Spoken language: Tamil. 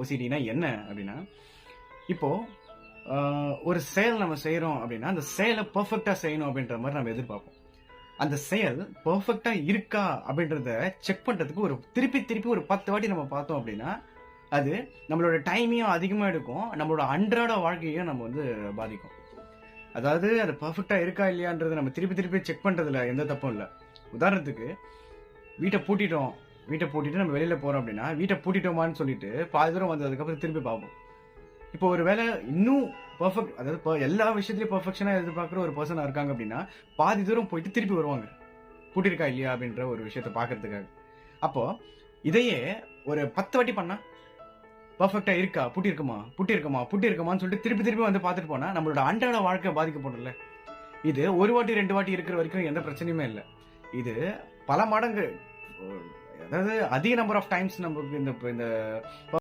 ஓசிடினா என்ன அப்படின்னா, இப்போ ஒரு செயல் நம்ம செய்யறோம் அப்படின்னா அந்த செயலை பெர்ஃபெக்டா செய்யணும் அப்படின்ற மாதிரி நம்ம எதிர்பார்ப்போம். அந்த செயல் பெர்ஃபெக்டா இருக்கா அப்படின்றத செக் பண்றதுக்கு திருப்பி ஒரு 10 வாட்டி நம்ம பார்த்தோம் அப்படின்னா அது நம்மளோட டைமையும் அதிகமா எடுக்கும், நம்மளோட அன்றாட வாழ்க்கையும் நம்ம வந்து பாதிக்கும். அதாவது அது பெர்ஃபெக்டா இருக்கா இல்லையான்றது நம்ம திருப்பி செக் பண்றதுல எந்த தப்பும் இல்லை. உதாரணத்துக்கு வீட்டை பூட்டிட்டு நம்ம வெளியில போறோம் அப்படின்னா வீட்டை பூட்டிட்டோமான்னு சொல்லிட்டு பாதி தூரம் வந்ததுக்கப்புறம் திருப்பி பார்ப்போம். இப்போ ஒரு வேலை இன்னும் பெர்ஃபெக்ட், அதாவது எல்லா விஷயத்திலயும் பெர்ஃபெக்ஷனா எதிர்பார்க்குற ஒரு பர்சனா இருக்காங்க அப்படின்னா பாதி தூரம் போயிட்டு திருப்பி வருவாங்க பூட்டிருக்கா இல்லையா அப்படின்ற ஒரு விஷயத்த பாக்குறதுக்காக. அப்போ இதையே ஒரு 10 வாட்டி பண்ணா பெர்ஃபெக்டா இருக்கா, பூட்டிருக்குமான்னு சொல்லிட்டு திருப்பி வந்து பார்த்துட்டு போனா நம்மளோட அன்றாட வாழ்க்கை பாதிக்கப்படும்ல. இது ஒரு வாட்டி 2 வாட்டி இருக்கிற வரைக்கும் எந்த பிரச்சனையுமே இல்லை. இது பல மடங்கு, அதாவது அதிக நம்பர் ஆஃப் டைம்ஸ் நமக்கு இந்த